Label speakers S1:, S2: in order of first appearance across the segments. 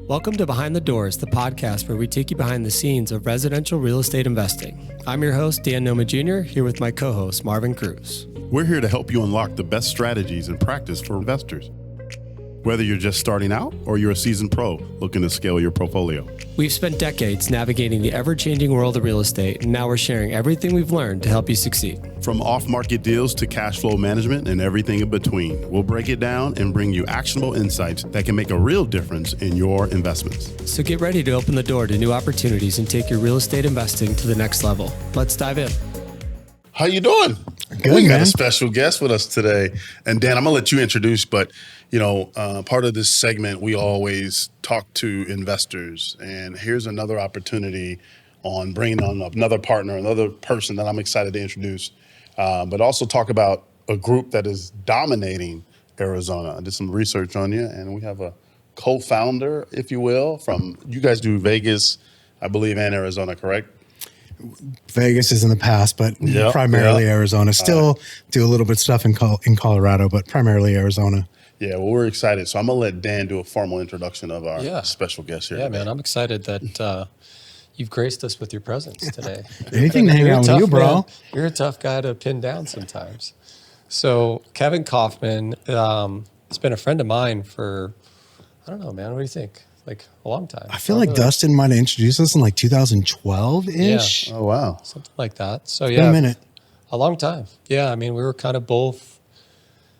S1: Welcome to Behind the Doors, the podcast where we take you behind the scenes of residential real estate investing. I'm your host, Dan Noma Jr., here with my co-host, Marvin Cruz.
S2: We're here to help you unlock the best strategies and practice for investors. Whether you're just starting out or you're a seasoned pro looking to scale your portfolio.
S1: We've spent decades navigating the ever-changing world of real estate, and now we're sharing everything we've learned to help you succeed.
S2: From off-market deals to cash flow management and everything in between, we'll break it down and bring you actionable insights that can make a real difference in your investments.
S1: So get ready to open the door to new opportunities and take your real estate investing to the next level. Let's dive in.
S2: How you doing?
S3: Good,
S2: we got
S3: man.
S2: a special guest with us today. And Dan, I'm going to let you introduce, but part of this segment, we always talk to investors. And here's another opportunity on bringing on another partner, another person that I'm excited to introduce, but also talk about a group that is dominating Arizona. I did some research on you, and we have a co-founder, if you will, from, you guys do Vegas, I believe, and Arizona, correct?
S3: Vegas is in the past, but primarily Arizona. Still do a little bit of stuff in Colorado, but primarily Arizona.
S2: Yeah, well, we're excited. So I'm going to let Dan do a formal introduction of our special guest here.
S4: Yeah, today. Man, I'm excited that you've graced us with your presence today.
S3: Anything to hang out with you, bro.
S4: Man. You're a tough guy to pin down sometimes. So Kevin Kauffman has been a friend of mine for, I don't know, man, what do you think? Like a long time.
S3: I feel like Dustin might have introduced us in like 2012-ish.
S2: Yeah. Oh, wow.
S4: Something like that. So
S3: It's been a minute.
S4: A long time. Yeah, I mean, we were kind of both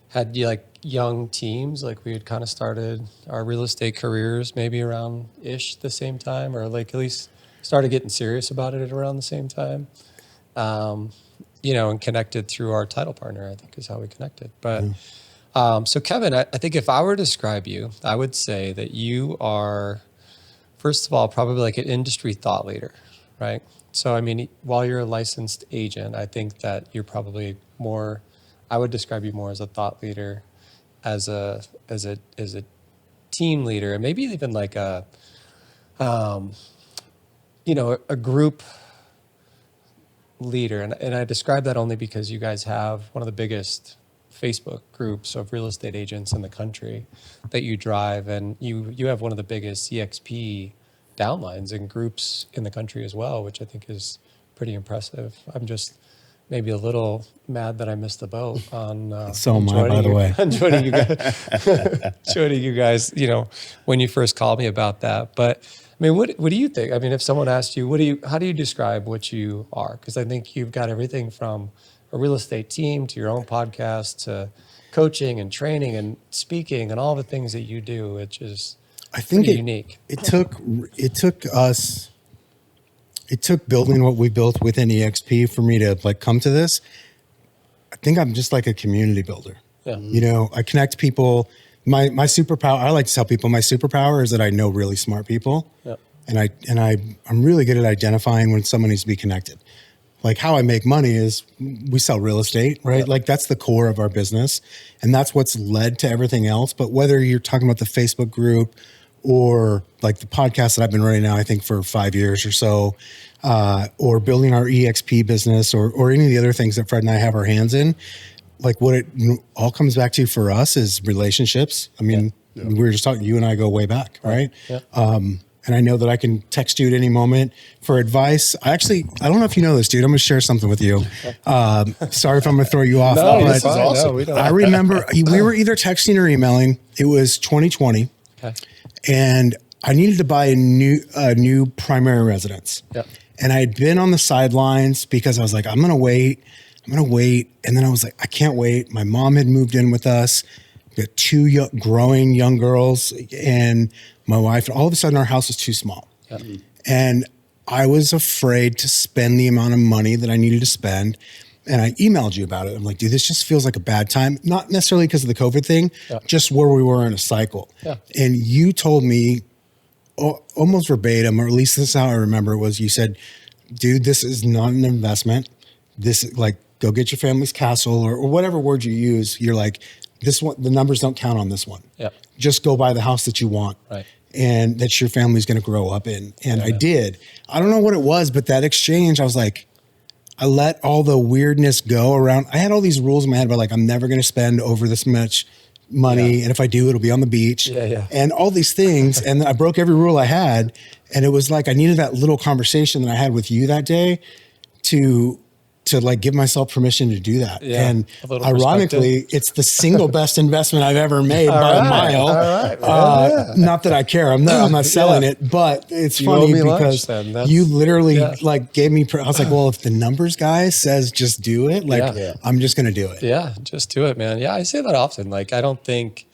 S4: had like young teams. Like we had kind of started our real estate careers maybe around-ish the same time, or like at least started getting serious about it at around the same time. And connected through our title partner, I think is how we connected. But so Kevin, I think if I were to describe you, I would say that you are, first of all, probably like an industry thought leader, right? So, I mean, while you're a licensed agent, I think that you're probably more, I would describe you more as a thought leader, as a team leader, and maybe even like a group leader. And I describe that only because you guys have one of the biggest Facebook groups of real estate agents in the country that you drive, and you have one of the biggest EXP downlines and groups in the country as well, which I think is pretty impressive. I'm just maybe a little mad that I missed the boat on
S3: so am I, by the way.
S4: joining you guys, when you first called me about that. But I mean, what do you think? I mean, if someone asked you, how do you describe what you are? Because I think you've got everything from a real estate team to your own podcast to coaching and training and speaking and all the things that you do, which is unique. It took
S3: building what we built within EXP for me to like come to this. I think I'm just like a community builder. Yeah. I connect people. My superpower, I like to tell people my superpower is that I know really smart people. Yeah. And I'm really good at identifying when someone needs to be connected. Like how I make money is we sell real estate, right? Yep. Like that's the core of our business. And that's what's led to everything else. But whether you're talking about the Facebook group or like the podcast that I've been running now, I think for 5 years or so, or building our EXP business or any of the other things that Fred and I have our hands in, like what it all comes back to for us is relationships. I mean, we were just talking, you and I go way back, right? Yeah. And I know that I can text you at any moment for advice. I don't know if you know this, dude. I'm going to share something with you. Sorry if I'm going to throw you off.
S4: No,
S3: but
S4: this is awesome. No,
S3: I remember we were either texting or emailing. It was 2020. Okay. And I needed to buy a new primary residence. Yep. And I had been on the sidelines because I was like, I'm going to wait. And then I was like, I can't wait. My mom had moved in with us. We got two growing young girls and my wife. And all of a sudden, our house was too small. Yep. And I was afraid to spend the amount of money that I needed to spend. And I emailed you about it. I'm like, dude, this just feels like a bad time. Not necessarily because of the COVID thing, just where we were in a cycle. Yeah. And you told me almost verbatim, or at least this is how I remember it was, you said, dude, this is not an investment. This is like, go get your family's castle or whatever word you use. You're like, this one, the numbers don't count on this one. Yep. Just go buy the house that you want. Right. And that your family's going to grow up in. And I did. I don't know what it was, but that exchange, I was like, I let all the weirdness go around. I had all these rules in my head about like, I'm never going to spend over this much money. And if I do, it'll be on the beach and all these things. And I broke every rule I had. And it was like, I needed that little conversation that I had with you that day to like give myself permission to do that.
S4: Yeah,
S3: and ironically, it's the single best investment I've ever made by a mile. Not that I care. I'm not selling it, but it's funny because you literally like gave me, I was like, well, if the numbers guy says just do it, like I'm just going to do it.
S4: Yeah. Just do it, man. Yeah. I say that often. Like, I don't think,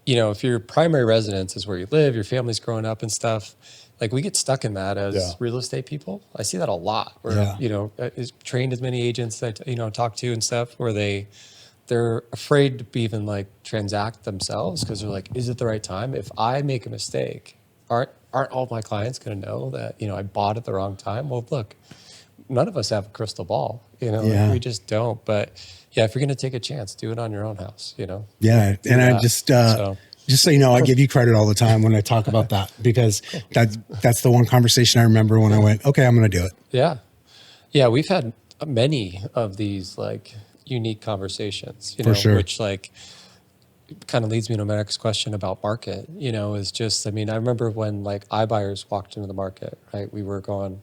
S4: if your primary residence is where you live, your family's growing up and stuff, like we get stuck in that as real estate people. I see that a lot where, is trained as many agents that, talk to and stuff where they're afraid to be even like transact themselves because they're like, is it the right time? If I make a mistake, aren't all my clients going to know that, I bought at the wrong time? Well, look, none of us have a crystal ball, we just don't. But if you're going to take a chance, do it on your own house,
S3: Yeah. And I just so you know, I give you credit all the time when I talk about that because that's the one conversation I remember when I went, okay, I'm going to do it.
S4: Yeah. Yeah. We've had many of these like unique conversations,
S3: For sure.
S4: which like kind of leads me to my next question about market, is just, I remember when like iBuyers walked into the market, right? We were going,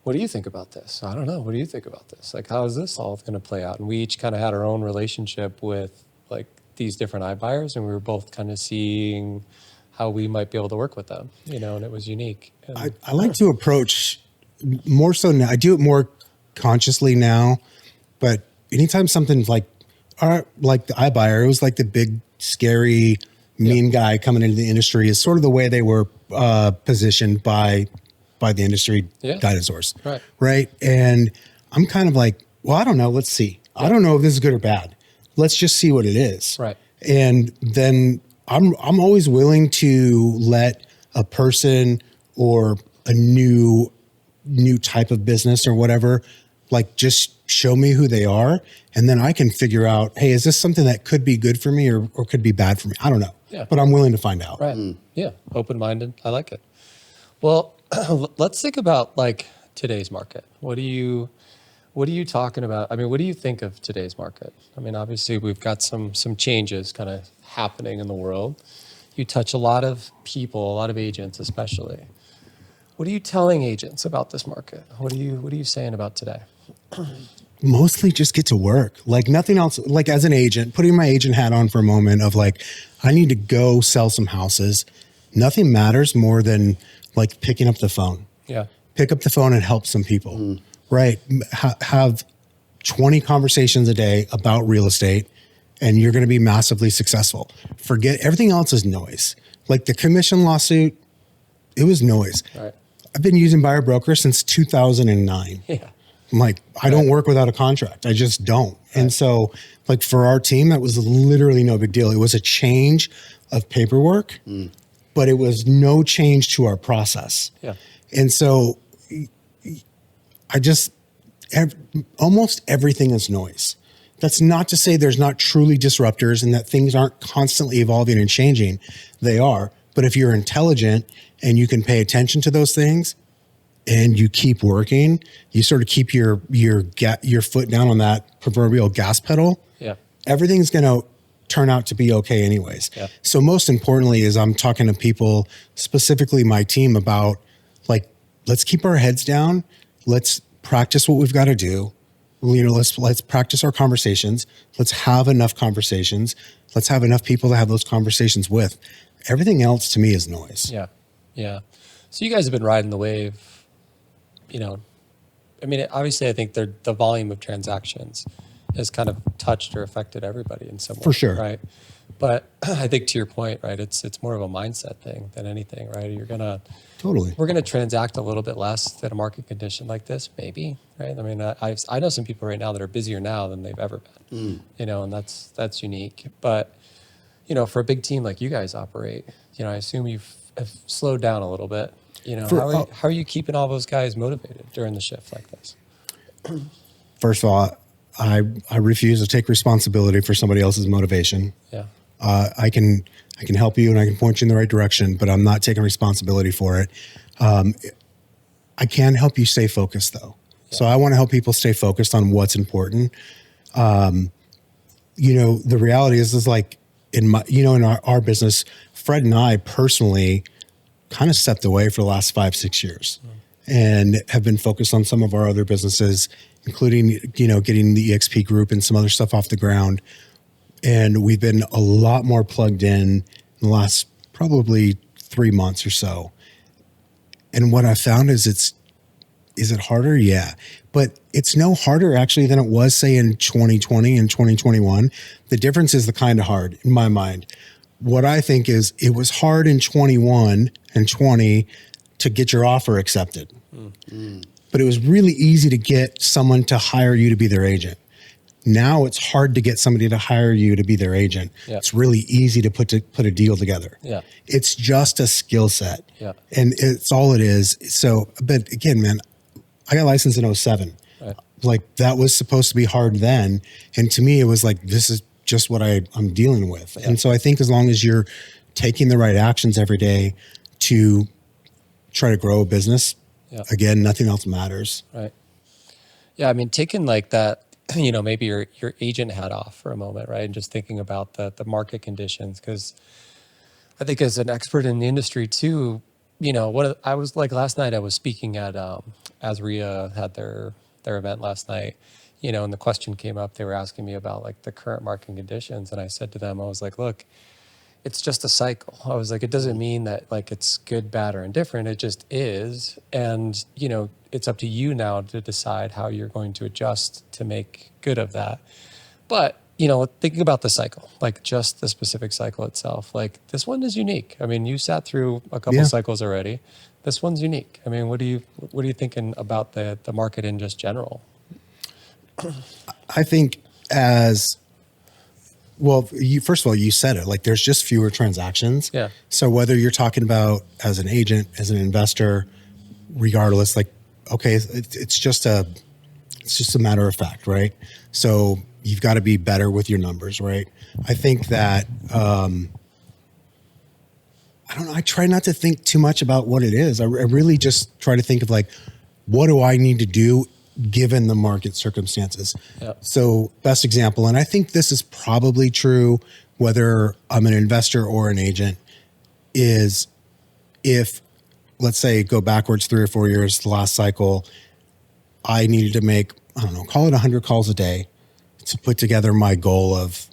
S4: what do you think about this? I don't know. What do you think about this? Like, how is this all going to play out? And we each kind of had our own relationship with like these different iBuyers, and we were both kind of seeing how we might be able to work with them, and it was unique. And
S3: I like to approach more so now. I do it more consciously now, but anytime something's like the iBuyer, it was like the big, scary, mean guy coming into the industry is sort of the way they were positioned by the industry dinosaurs. Right. And I'm kind of like, well, I don't know. Let's see. I don't know if this is good or bad. Let's just see what it is.
S4: Right.
S3: And then I'm always willing to let a person or a new type of business or whatever, like just show me who they are. And then I can figure out, hey, is this something that could be good for me or could be bad for me? I don't know. Yeah. But I'm willing to find out.
S4: Right. Yeah. Open-minded. I like it. Well, let's think about like today's market. What are you talking about? What do you think of today's market? Obviously we've got some changes kind of happening in the world. You touch a lot of people, a lot of agents, especially. What are you telling agents about this market? What are you saying about today?
S3: Mostly just get to work. Like nothing else. Like as an agent, putting my agent hat on for a moment of like, I need to go sell some houses. Nothing matters more than like picking up the phone. Yeah. Pick up the phone and help some people. Right. Have 20 conversations a day about real estate and you're going to be massively successful. Forget everything else is noise. Like the commission lawsuit, it was noise. Right. I've been using buyer broker since 2009. Yeah. I'm like, I don't work without a contract. I just don't. Right. And so like for our team, that was literally no big deal. It was a change of paperwork, but it was no change to our process. Yeah. And so almost everything is noise. That's not to say there's not truly disruptors and that things aren't constantly evolving and changing. They are. But if you're intelligent and you can pay attention to those things and you keep working, you sort of keep your foot down on that proverbial gas pedal. Yeah. Everything's going to turn out to be okay anyways. Yeah. So most importantly is I'm talking to people, specifically my team, about like, let's keep our heads down. Let's practice what we've got to do. Let's practice our conversations. Let's have enough conversations. Let's have enough people to have those conversations with. Everything else to me is noise.
S4: Yeah. Yeah. So you guys have been riding the wave, obviously I think the volume of transactions has kind of touched or affected everybody in some way.
S3: For sure.
S4: Right. But I think to your point, right, it's more of a mindset thing than anything, right? We're going to transact a little bit less in a market condition like this, maybe, right? I know some people right now that are busier now than they've ever been, and that's unique. But, for a big team like you guys operate, I assume you've slowed down a little bit. How are you keeping all those guys motivated during the shift like this?
S3: First of all, I refuse to take responsibility for somebody else's motivation. Yeah. I can help you and I can point you in the right direction, but I'm not taking responsibility for it. I can help you stay focused though. Yeah. So I want to help people stay focused on what's important. The reality is like in our business, Fred and I personally kind of stepped away for the last 5-6 years and have been focused on some of our other businesses, including, getting the EXP group and some other stuff off the ground. And we've been a lot more plugged in the last probably 3 months or so. And what I found is is it harder? Yeah. But it's no harder actually than it was, say, in 2020 and 2021. The difference is the kind of hard in my mind. What I think is it was hard in 21 and 20 to get your offer accepted. But it was really easy to get someone to hire you to be their agent. Now it's hard to get somebody to hire you to be their agent. Yeah. It's really easy to put a deal together. Yeah. It's just a skill set. Yeah. And it's all it is. So, but again, man, I got licensed in 2007. Right. Like that was supposed to be hard then. And to me, it was like, this is just what I'm dealing with. Yeah. And so I think as long as you're taking the right actions every day to try to grow a business, again, nothing else matters.
S4: Right. Yeah. I mean, taking like that, maybe your agent hat off for a moment, right? And just thinking about the market conditions. Cause I think as an expert in the industry too, I was like last night I was speaking at, Asria had their event last night, and the question came up, they were asking me about like the current market conditions. And I said to them, I was like, look, it's just a cycle. I was like, it doesn't mean that like it's good, bad, or indifferent. It just is. And, it's up to you now to decide how you're going to adjust to make good of that. But, thinking about the cycle, like just the specific cycle itself, like this one is unique. I mean, you sat through a couple cycles already. This one's unique. I mean, what are you thinking about the market in just general?
S3: I think first of all, you said it, like there's just fewer transactions. Yeah. So whether you're talking about as an agent, as an investor, regardless, like, okay, it's just a matter of fact, right? So you've got to be better with your numbers, right? I think that, I don't know. I try not to think too much about what it is. I really just try to think of like, what do I need to do given the market circumstances? Yep. So best example, and I think this is probably true whether I'm an investor or an agent, is if, let's say, go backwards 3 or 4 years, the last cycle, I needed to make, call it 100 calls a day to put together my goal of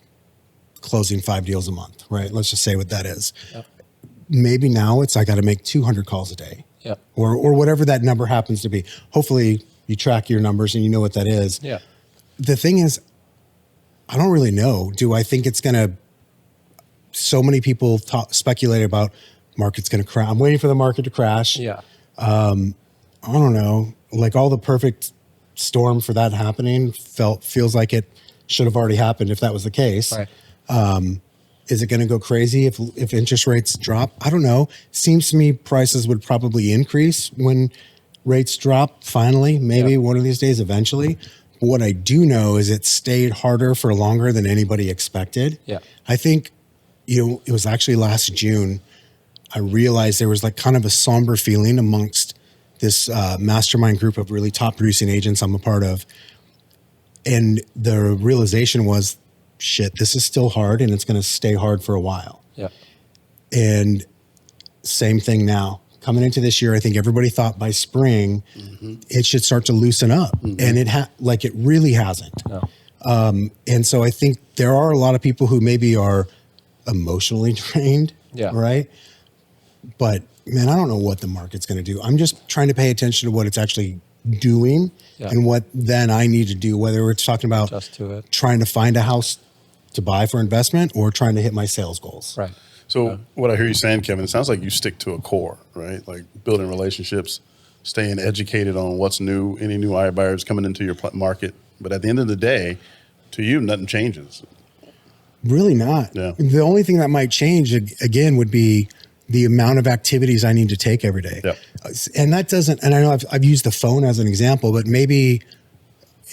S3: closing 5 deals a month, right? Let's just say what that is. Yep. Maybe now I got to make 200 calls a day. Yep. Or whatever that number happens to be. Hopefully you track your numbers and you know what that is. Yeah. The thing is, I don't really know. Do I think it's going to, so many people speculate about market's going to crash. I'm waiting for the market to crash. Yeah. I don't know. Like all the perfect storm for that happening feels like it should have already happened if that was the case. Right. Is it going to go crazy if interest rates drop? I don't know. Seems to me prices would probably increase when rates drop finally, maybe one of these days eventually. But what I do know is it stayed harder for longer than anybody expected. Yeah. I think, it was actually last June, I realized there was like kind of a somber feeling amongst this mastermind group of really top producing agents I'm a part of. And the realization was, shit, this is still hard and it's going to stay hard for a while. Yeah. And same thing now. Coming into this year, I think everybody thought by spring it should start to loosen up, and it really hasn't. No. And so I think there are a lot of people who maybe are emotionally drained, right? But man, I don't know what the market's going to do. I'm just trying to pay attention to what it's actually doing and what then I need to do, whether we're talking about trying to find a house to buy for investment or trying to hit my sales goals.
S4: Right.
S2: So what I hear you saying, Kevin, it sounds like you stick to a core, right? Like building relationships, staying educated on what's new, any new iBuyers coming into your market. But at the end of the day, to you, nothing changes.
S3: Really not. Yeah. The only thing that might change, again, would be the amount of activities I need to take every day. Yep. And that doesn't, and I know I've used the phone as an example, but maybe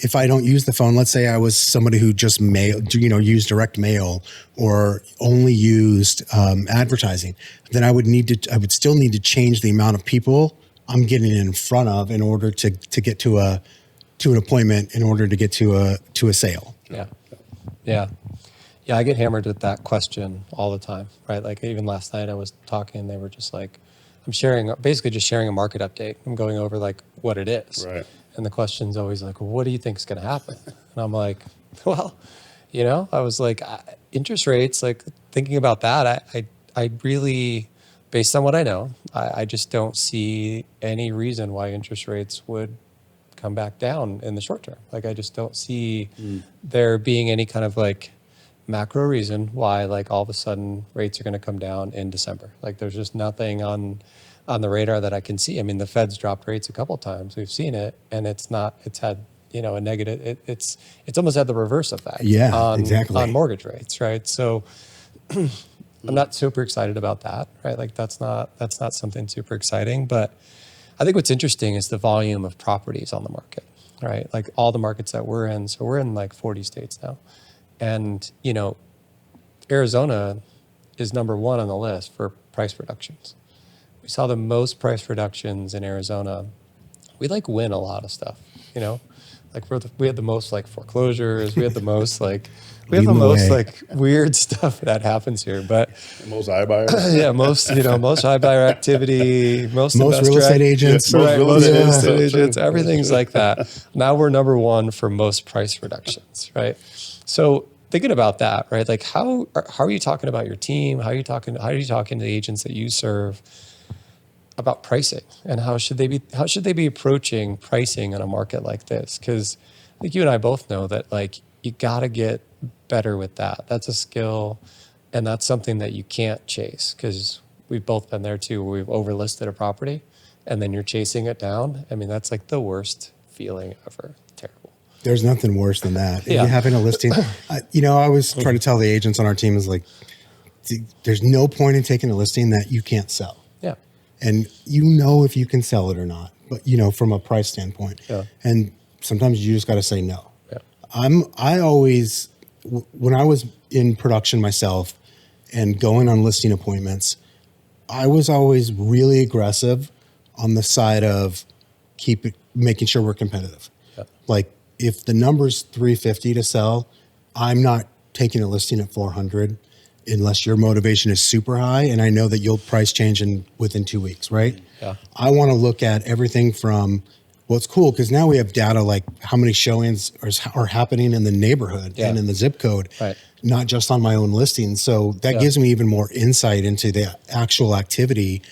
S3: if I don't use the phone, let's say I was somebody who just used direct mail or only used advertising, then I would still need to change the amount of people I'm getting in front of in order to get to an appointment, in order to get to a sale.
S4: Yeah. Yeah. Yeah, I get hammered with that question all the time, right? Like even last night I was talking, they were just like, basically just sharing a market update. I'm going over like what it is.
S2: Right.
S4: And the question's always like, well, what do you think is going to happen? And I'm like, well, I was like, interest rates, like thinking about that, I really, based on what I know, I just don't see any reason why interest rates would come back down in the short term. Like I just don't see there being any kind of like macro reason why like all of a sudden rates are going to come down in December. Like there's just nothing on the radar that I can see. I mean, the Fed's dropped rates a couple of times. We've seen it, and it's had a negative. It's almost had the reverse effect.
S3: Yeah, exactly.
S4: On mortgage rates, right? So I'm not super excited about that, right? Like that's not something super exciting. But I think what's interesting is the volume of properties on the market, right? Like all the markets that we're in. So we're in like 40 states now. And, Arizona is number one on the list for price reductions. We saw the most price reductions in Arizona. We like win a lot of stuff, like we had the most like foreclosures. We had the most like, like weird stuff that happens here, but
S2: most iBuyers.
S4: Yeah, most iBuyer activity, most
S3: real estate agents,
S4: right? Most real
S2: agents.
S4: estate agents, everything's like that. Now we're number one for most price reductions, right? So thinking about that, right? Like how are you talking about your team? How are you talking to the agents that you serve about pricing, and how should they be approaching pricing in a market like this? Because I think you and I both know that like you got to get better with that. That's a skill, and that's something that you can't chase, because we've both been there too, where we've overlisted a property and then you're chasing it down. I mean, that's like the worst feeling ever. Terrible.
S3: There's nothing worse than that.
S4: Yeah.
S3: You having a listing, I always try to tell the agents on our team is like, there's no point in taking a listing that you can't sell.
S4: Yeah.
S3: And if you can sell it or not, but from a price standpoint.
S4: Yeah.
S3: And sometimes you just got to say no.
S4: Yeah.
S3: I always, when I was in production myself and going on listing appointments, I was always really aggressive on the side of making sure we're competitive.
S4: Yeah.
S3: Like if the number's 350 to sell, I'm not taking a listing at 400 unless your motivation is super high and I know that you'll price change within 2 weeks, right?
S4: Yeah.
S3: I want to look at everything from, well, it's cool because now we have data like how many showings are happening in the neighborhood and in the zip code,
S4: right,
S3: not just on my own listing. So that gives me even more insight into the actual activity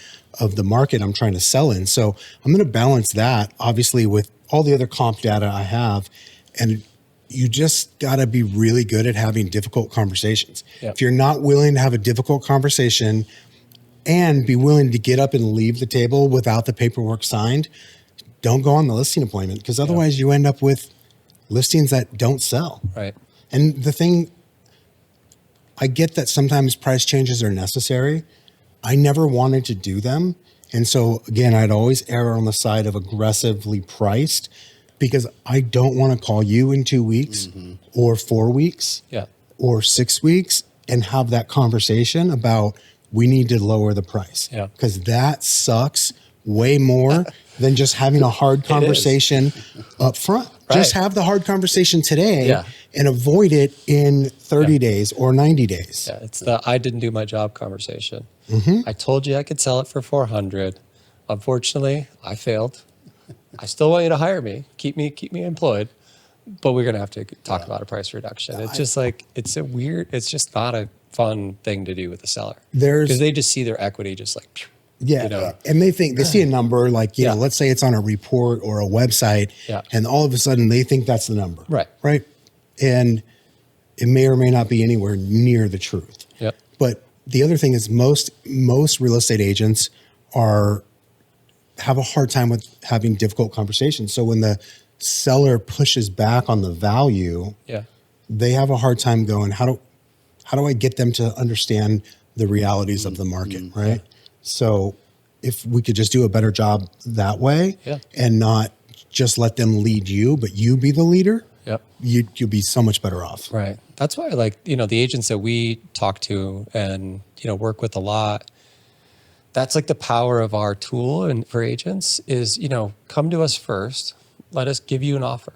S3: of the market I'm trying to sell in. So I'm going to balance that obviously with all the other comp data I have. And you just got to be really good at having difficult conversations.
S4: Yep.
S3: If you're not willing to have a difficult conversation and be willing to get up and leave the table without the paperwork signed, don't go on the listing appointment, because otherwise you end up with listings that don't sell.
S4: Right.
S3: And the thing, I get that sometimes price changes are necessary. I never wanted to do them. And so again, I'd always err on the side of aggressively priced, because I don't want to call you in 2 weeks or 4 weeks or 6 weeks and have that conversation about we need to lower the price.
S4: Yeah.
S3: Because that sucks way more than just having a hard conversation up front.
S4: Right.
S3: Just have the hard conversation today and avoid it in 30 days or 90 days.
S4: Yeah, it's the I didn't do my job conversation. I told you I could sell it for 400. Unfortunately, I failed. I still want you to hire me, keep me employed, but we're gonna have to talk about a price reduction. It's just like it's just not a fun thing to do with the seller, because they just see their equity just like phew,
S3: and they see a number like let's say it's on a report or a website, and all of a sudden they think that's the number, right, and it may or may not be anywhere near the truth. But the other thing is most real estate agents have a hard time with having difficult conversations. So when the seller pushes back on the value, they have a hard time going, how do I get them to understand the realities of the market, right? So if we could just do a better job that way and not just let them lead you, but you be the leader, you'll be so much better off.
S4: Right. That's why I like, the agents that we talk to and, work with a lot, that's like the power of our tool and for agents is, come to us first. Let us give you an offer.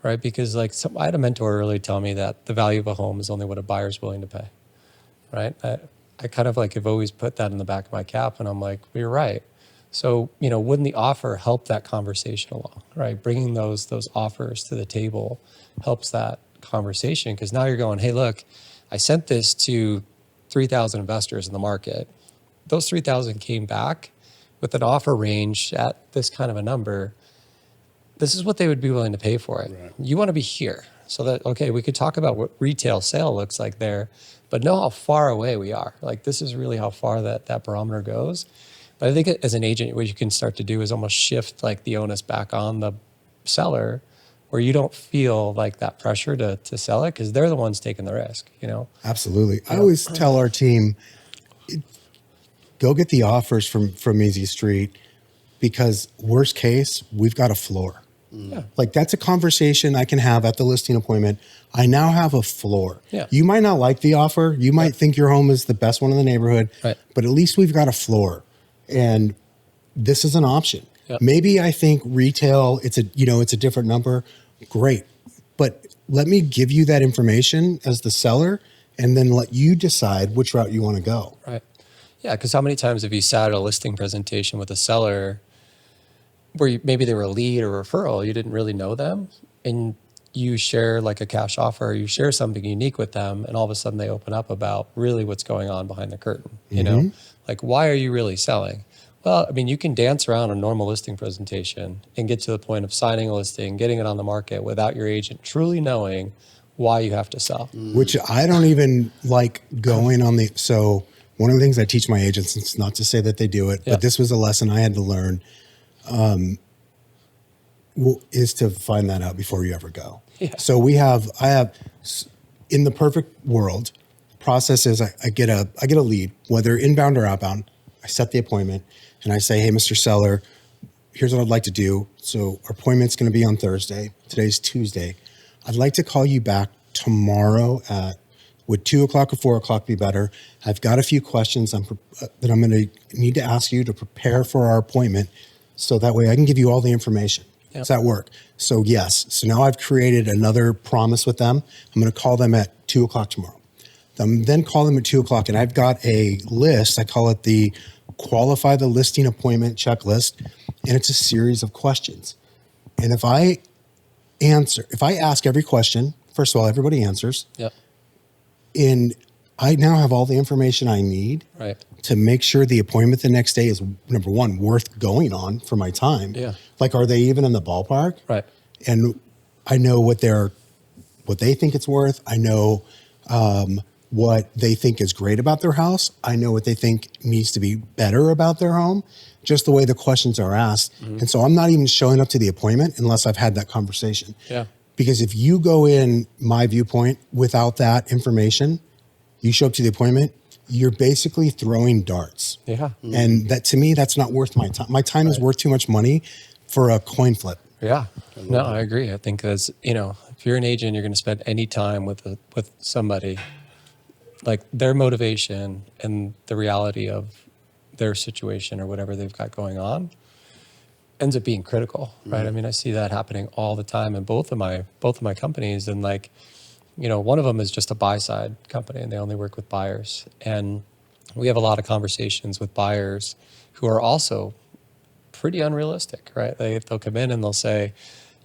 S4: right? Because like I had a mentor earlier tell me that the value of a home is only what a buyer's willing to pay, right? I kind of like have always put that in the back of my cap, and I'm like, well, you're right. So, wouldn't the offer help that conversation along, right? Bringing those offers to the table helps that conversation, because now you're going, hey, look, I sent this to 3,000 investors in the market. Those 3,000 came back with an offer range at this kind of a number. This is what they would be willing to pay for it. Right. You want to be here so that, okay, we could talk about what retail sale looks like there, but know how far away we are. Like, this is really how far that barometer goes. But I think as an agent, what you can start to do is almost shift like the onus back on the seller, where you don't feel like that pressure to sell it, because they're the ones taking the risk,
S3: Absolutely. I always tell our team, go get the offers from Easy Street, because worst case, we've got a floor.
S4: Yeah.
S3: Like, that's a conversation I can have at the listing appointment. I now have a floor.
S4: Yeah.
S3: You might not like the offer. You might think your home is the best one in the neighborhood,
S4: right,
S3: but at least we've got a floor, and this is an option.
S4: Yep.
S3: Maybe I think retail, it's a different number. Great. But let me give you that information as the seller, and then let you decide which route you want to go.
S4: Right. Yeah. Because how many times have you sat at a listing presentation with a seller where maybe they were a lead or referral, you didn't really know them, and you share like a cash offer, or you share something unique with them, and all of a sudden they open up about really what's going on behind the curtain, like, why are you really selling? Well, I mean, you can dance around a normal listing presentation and get to the point of signing a listing, getting it on the market without your agent truly knowing why you have to sell.
S3: Which I don't even like going on the, so one of the things I teach my agents, it's not to say that they do it, but this was a lesson I had to learn, is to find that out before you ever go.
S4: Yeah.
S3: So I have, in the perfect world, process is I get a lead, whether inbound or outbound. I set the appointment and I say, hey, Mr. Seller, here's what I'd like to do. So our appointment's going to be on Thursday. Today's Tuesday. I'd like to call you back tomorrow would 2 o'clock or 4 o'clock be better? I've got a few questions that I'm going to need to ask you to prepare for our appointment, so that way I can give you all the information. Yep. Does that work? So yes. So now I've created another promise with them. I'm going to call them at 2 o'clock tomorrow. Then call them at 2 o'clock, and I've got a list. I call it the Qualify the Listing Appointment Checklist, and it's a series of questions. And if I ask every question, first of all, everybody answers.
S4: Yep.
S3: And I now have all the information I need to make sure the appointment the next day is, number one, worth going on for my time.
S4: Yeah.
S3: Like, are they even in the ballpark?
S4: Right.
S3: And I know what they think it's worth. I know what they think is great about their house. I know what they think needs to be better about their home, just the way the questions are asked. Mm-hmm. And so I'm not even showing up to the appointment unless I've had that conversation. Yeah. Because if you go in, my viewpoint, without that information, you show up to the appointment, you're basically throwing darts.
S4: Yeah.
S3: Mm-hmm. And that, to me, that's not worth my time. My time is worth too much money for a coin flip.
S4: Yeah. No, I agree. I think as, if you're an agent, you're going to spend any time with somebody, like their motivation and the reality of their situation or whatever they've got going on ends up being critical, right? I mean, I see that happening all the time in both of my companies. And like, one of them is just a buy side company and they only work with buyers. And we have a lot of conversations with buyers who are also pretty unrealistic, right? They'll come in and they'll say,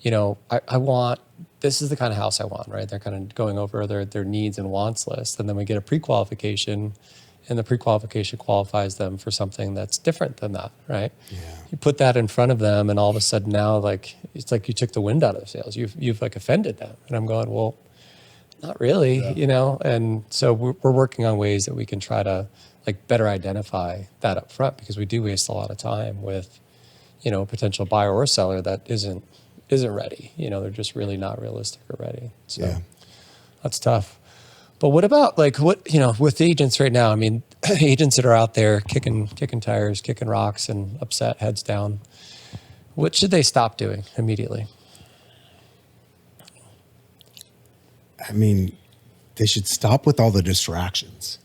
S4: I want, this is the kind of house I want, right? They're kind of going over their needs and wants list. And then we get a pre-qualification, and the pre-qualification qualifies them for something that's different than that, right? Yeah. You put that in front of them, and all of a sudden now, like, it's like you took the wind out of the sails. You've like offended them. And I'm going, well, not really, And so we're working on ways that we can try to like better identify that up front, because we do waste a lot of time with, a potential buyer or seller that isn't ready. They're just really not realistic or ready. So that's tough. But what about with agents right now? I mean, agents that are out there kicking tires, kicking rocks, and upset, heads down. What should they stop doing immediately?
S3: I mean, they should stop with all the distractions.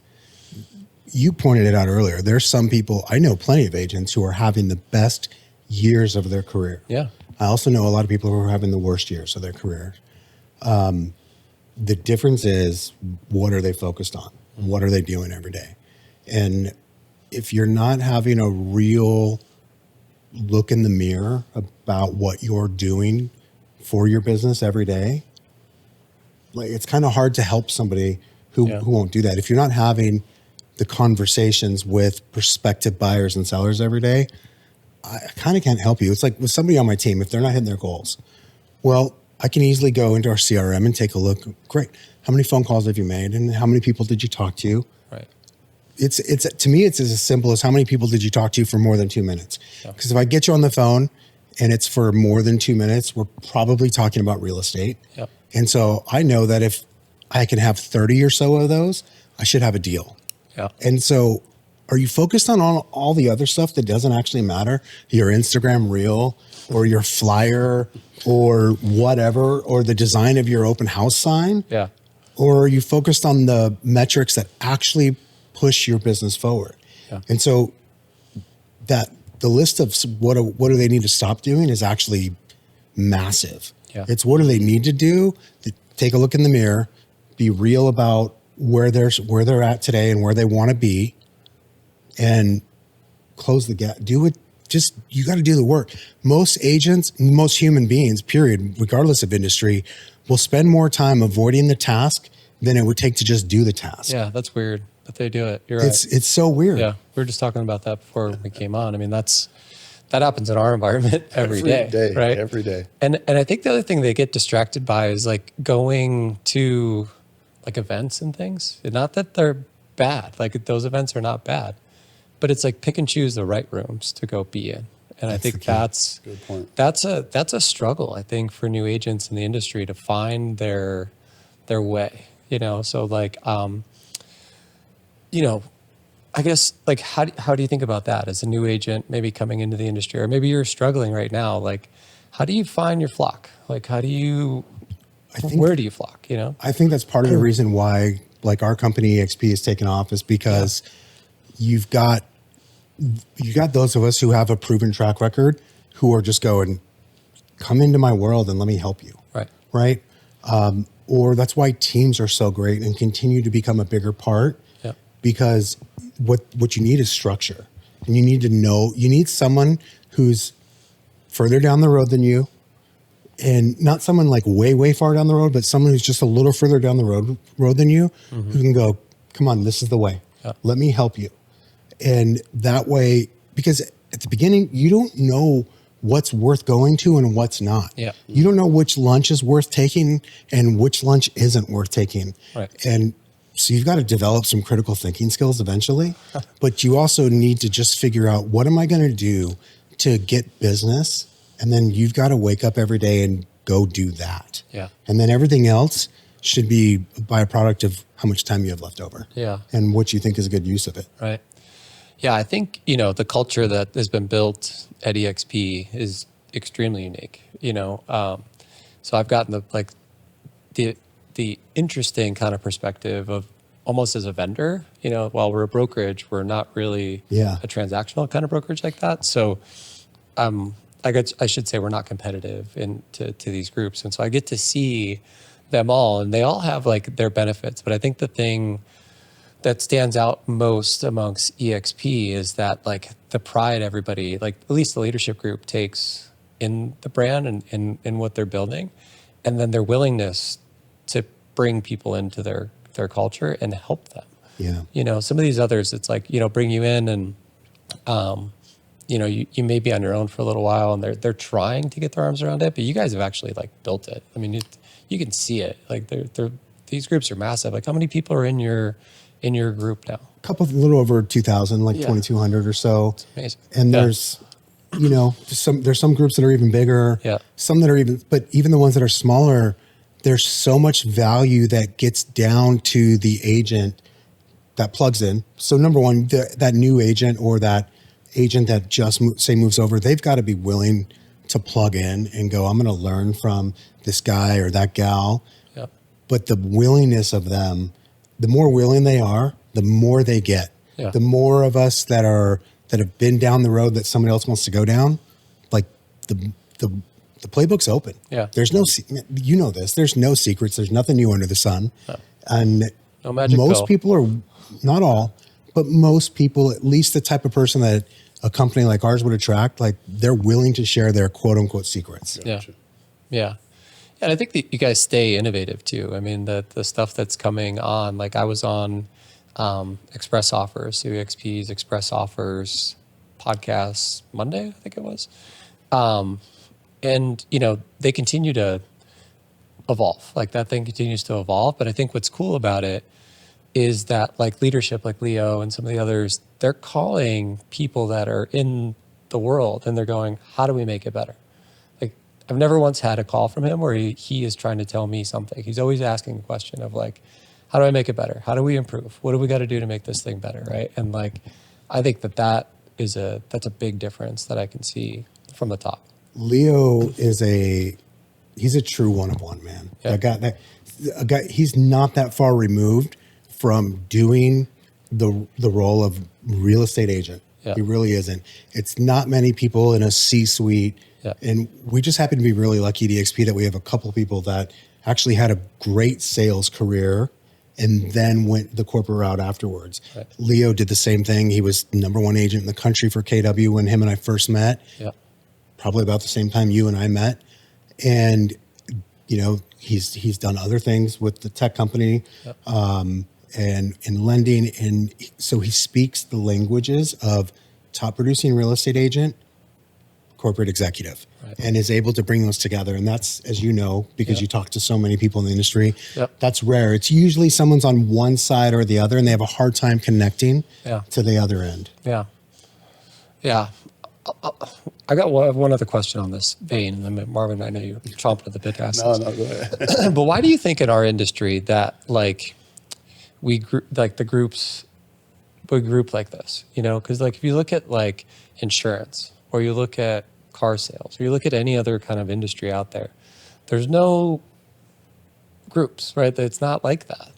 S3: You pointed it out earlier. There's some people, I know plenty of agents who are having the best years of their career.
S4: Yeah.
S3: I also know a lot of people who are having the worst years of their career. The difference is, what are they focused on? What are they doing every day? And if you're not having a real look in the mirror about what you're doing for your business every day, like, it's kind of hard to help somebody who won't do that. If you're not having the conversations with prospective buyers and sellers every day, I kind of can't help you. It's like with somebody on my team, if they're not hitting their goals, well, I can easily go into our CRM and take a look. Great. How many phone calls have you made? And how many people did you talk to?
S4: Right.
S3: It's to me, it's as simple as how many people did you talk to for more than 2 minutes? Because if I get you on the phone and it's for more than 2 minutes, we're probably talking about real estate.
S4: Yep.
S3: And so I know that if I can have 30 or so of those, I should have a deal.
S4: Yeah.
S3: And so, are you focused on all the other stuff that doesn't actually matter? Your Instagram reel or your flyer or whatever, or the design of your open house sign?
S4: Yeah.
S3: Or are you focused on the metrics that actually push your business forward?
S4: Yeah.
S3: And so that the list of what do they need to stop doing is actually massive.
S4: Yeah.
S3: It's what do they need to do? Take a look in the mirror, be real about where they're at today and where they want to be, and close the gap. Do it. Just, you got to do the work. Most agents, most human beings, period, regardless of industry, will spend more time avoiding the task than it would take to just do the task.
S4: Yeah, that's weird that they do it. You're right.
S3: It's so weird.
S4: Yeah, we were just talking about that before we came on. I mean, that happens in our environment every day, right?
S2: Every day.
S4: And I think the other thing they get distracted by is like going to like events and things. Not that they're bad. Like, those events are not bad, but it's like pick and choose the right rooms to go be in. And I think that's
S2: good point.
S4: That's a struggle, I think, for new agents in the industry to find their way. So like, I guess, like, how do you think about that as a new agent, maybe coming into the industry, or maybe you're struggling right now? Like, how do you find your flock? Like, where do you flock?
S3: I think that's part of the reason why, like, our company EXP has taken off, is because you've got those of us who have a proven track record who are just going, come into my world and let me help you. Right. Or that's why teams are so great and continue to become a bigger part, because what you need is structure, and you need someone who's further down the road than you, and not someone like way far down the road, but someone who's just a little further down the road than you, who can go, come on, this is the way. Let me help you. And that way, because at the beginning, you don't know what's worth going to and what's not. You don't know which lunch is worth taking and which lunch isn't worth taking. And so you've got to develop some critical thinking skills eventually, but you also need to just figure out, what am I going to do to get business? And then you've got to wake up every day and go do that. And then everything else should be a byproduct of how much time you have left over. And what you think is a good use of it.
S4: Right. Yeah, I think, the culture that has been built at EXP is extremely unique, So I've gotten the interesting kind of perspective of almost as a vendor, while we're a brokerage, we're not really a transactional kind of brokerage like that. So I should say we're not competitive to these groups. And so I get to see them all, and they all have like their benefits. But I think the thing that stands out most amongst EXP is that, like, the pride everybody, like at least the leadership group, takes in the brand and in what they're building, and then their willingness to bring people into their culture and help them. Some of these others, it's like, bring you in and, you may be on your own for a little while, and they're trying to get their arms around it, but you guys have actually like built it. I mean, you can see it. Like, these groups are massive. Like, how many people are in your group now?
S3: A little over 2,000, like 2,200 or so.
S4: It's amazing.
S3: And there's, there's some groups that are even bigger. Some that are but even the ones that are smaller, there's so much value that gets down to the agent that plugs in. So number one, that new agent or that agent that just moves over, they've got to be willing to plug in and go, I'm going to learn from this guy or that gal. But the willingness of them, the more willing they are, the more they get. The more of us that have been down the road that somebody else wants to go down, like the the playbook's open.
S4: Yeah.
S3: There's no, you know this, there's no secrets. There's nothing new under the sun.
S4: No.
S3: And
S4: No magic
S3: most
S4: pill.
S3: people are, not all, but most people, at least the type of person that a company like ours would attract, like they're willing to share their quote unquote secrets.
S4: Yeah. Yeah. And I think that you guys stay innovative too. I mean, the stuff that's coming on, like I was on Express Offers, CXP's Express Offers podcast Monday, I think it was. And, you know, they continue to evolve. Like that thing continues to evolve. But I think what's cool about it is that like leadership, like Leo and some of the others, they're calling people that are in the world and they're going, how do we make it better? Like I've never once had a call from him where he is trying to tell me something. He's always asking the question of like, how do I make it better? How do we improve? What do we got to do to make this thing better? Right. And like, I think that's a big difference that I can see from the top.
S3: Leo is he's a true one-of-one, man.
S4: Yeah.
S3: A guy, he's not that far removed from doing the role of real estate agent.
S4: Yeah.
S3: He really isn't. It's not many people in a C-suite.
S4: Yeah.
S3: And we just happen to be really lucky at EXP that we have a couple people that actually had a great sales career and then went the corporate route afterwards.
S4: Right.
S3: Leo did the same thing. He was number one agent in the country for KW when him and I first met.
S4: Yeah.
S3: Probably about the same time you and I met. And, you know, he's done other things with the tech company and in lending. And so he speaks the languages of top producing real estate agent, corporate executive, and is able to bring those together. And that's, as you know, because you talk to so many people in the industry, that's rare. It's usually someone's on one side or the other and they have a hard time connecting to the other end.
S4: Yeah. Yeah. I got one other question on this vein. I mean, Marvin, I know you're chomping at the bit to ask this.
S2: No, go ahead.
S4: But why do you think in our industry that like we group like this, you know? Because like if you look at like insurance or you look at car sales or you look at any other kind of industry out there, there's no groups, right? It's not like that.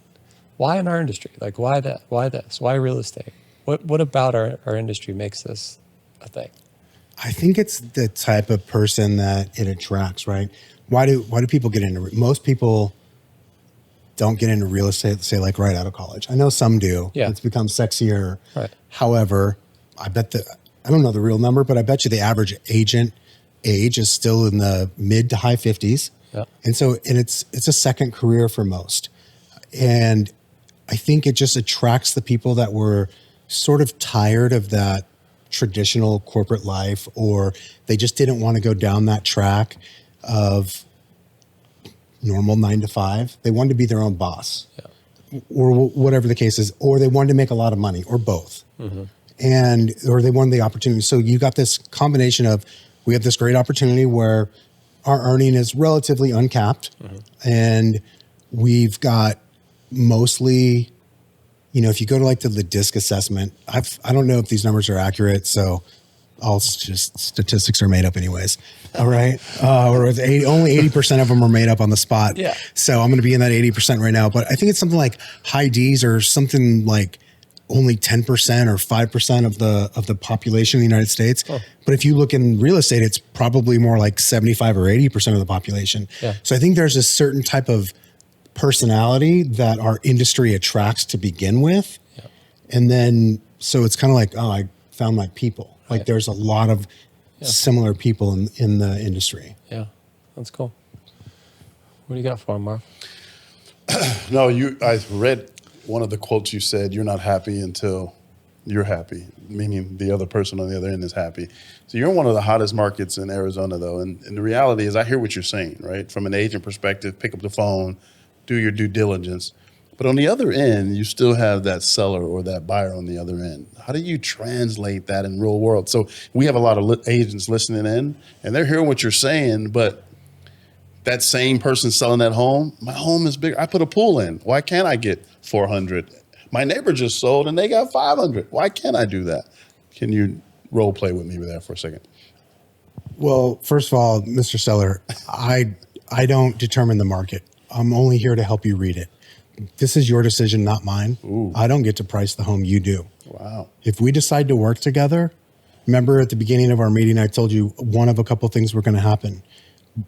S4: Why in our industry? Like why that? Why this? Why real estate? What about our industry makes this a thing?
S3: I think it's the type of person that it attracts, right? Why do people get into it? Most people don't get into real estate, say like right out of college. I know some do.
S4: Yeah.
S3: It's become sexier.
S4: Right.
S3: However, I don't know the real number, but I bet you the average agent age is still in the mid to high 50s.
S4: Yeah.
S3: And it's a second career for most. And I think it just attracts the people that were sort of tired of that traditional corporate life, or they just didn't want to go down that track of normal 9 to 5. They wanted to be their own boss, or whatever the case is, or they wanted to make a lot of money, or both. Or they wanted the opportunity. So you got this combination of, we have this great opportunity where our earning is relatively uncapped, and we've got mostly, you know, if you go to like the DISC assessment, I don't know if these numbers are accurate, so statistics are made up anyways. All right. Or only 80% of them are made up on the spot.
S4: Yeah.
S3: So I'm going to be in that 80% right now, but I think it's something like high D's or something like only 10% or 5% of the population in the United States. Oh. But if you look in real estate, it's probably more like 75 or 80% of the population. Yeah. So I think there's a certain type of personality that our industry attracts to begin with. Yeah. And then, so it's kind of like, oh, I found my people. Like there's a lot of similar people in the industry.
S4: Yeah, that's cool. What do you got for him, Marv?
S2: No, I read one of the quotes you said, you're not happy until you're happy, meaning the other person on the other end is happy. So you're in one of the hottest markets in Arizona, though. And the reality is, I hear what you're saying, right? From an agent perspective, pick up the phone, do your due diligence. But on the other end, you still have that seller or that buyer on the other end. How do you translate that in real world? So we have a lot of agents listening in, and they're hearing what you're saying, but that same person selling that home, my home is bigger. I put a pool in. Why can't I get 400? My neighbor just sold and they got 500. Why can't I do that? Can you role play with me there for a second?
S3: Well, first of all, Mr. Seller, I don't determine the market. I'm only here to help you read it. This is your decision, not mine. Ooh. I don't get to price the home, you do.
S2: Wow.
S3: If we decide to work together, remember at the beginning of our meeting, I told you one of a couple things were going to happen.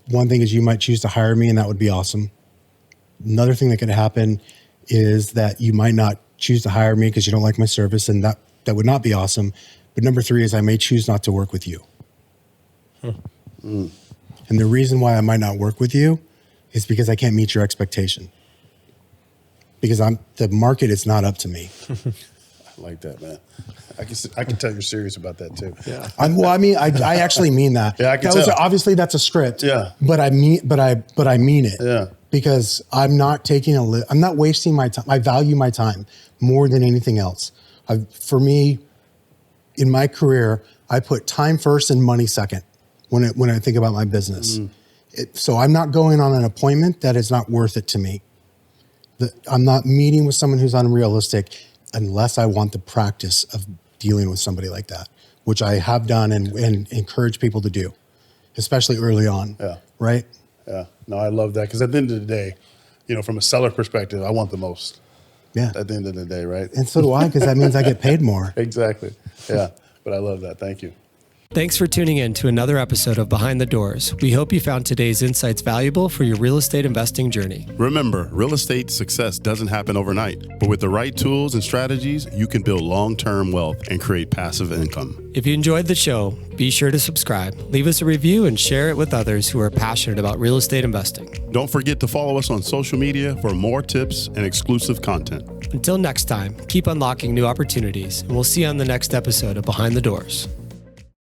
S3: one thing is you might choose to hire me, and that would be awesome. Another thing that could happen is that you might not choose to hire me because you don't like my service, and that would not be awesome. But number 3 is I may choose not to work with you. And the reason why I might not work with you is because I can't meet your expectation. Because the market is not up to me.
S2: I like that, man. I can tell you're serious about that too.
S4: Yeah.
S3: I actually mean that.
S2: Yeah, I can tell.
S3: Obviously that's a script.
S2: Yeah.
S3: But I mean it.
S2: Yeah.
S3: Because I'm not I'm not wasting my time. I value my time more than anything else. For me, in my career, I put time first and money second when I think about my business. So I'm not going on an appointment that is not worth it to me. I'm not meeting with someone who's unrealistic unless I want the practice of dealing with somebody like that, which I have done and encourage people to do, especially early on.
S2: Yeah.
S3: Right?
S2: Yeah. No, I love that. Because at the end of the day, from a seller perspective, I want the most.
S3: Yeah.
S2: At the end of the day, right?
S3: And so do I, because that means I get paid more.
S2: Exactly. Yeah. But I love that. Thank you.
S1: Thanks for tuning in to another episode of Behind the Doors. We hope you found today's insights valuable for your real estate investing journey.
S2: Remember, real estate success doesn't happen overnight, but with the right tools and strategies, you can build long-term wealth and create passive income.
S1: If you enjoyed the show, be sure to subscribe, leave us a review, and share it with others who are passionate about real estate investing.
S2: Don't forget to follow us on social media for more tips and exclusive content.
S1: Until next time, keep unlocking new opportunities, and we'll see you on the next episode of Behind the Doors.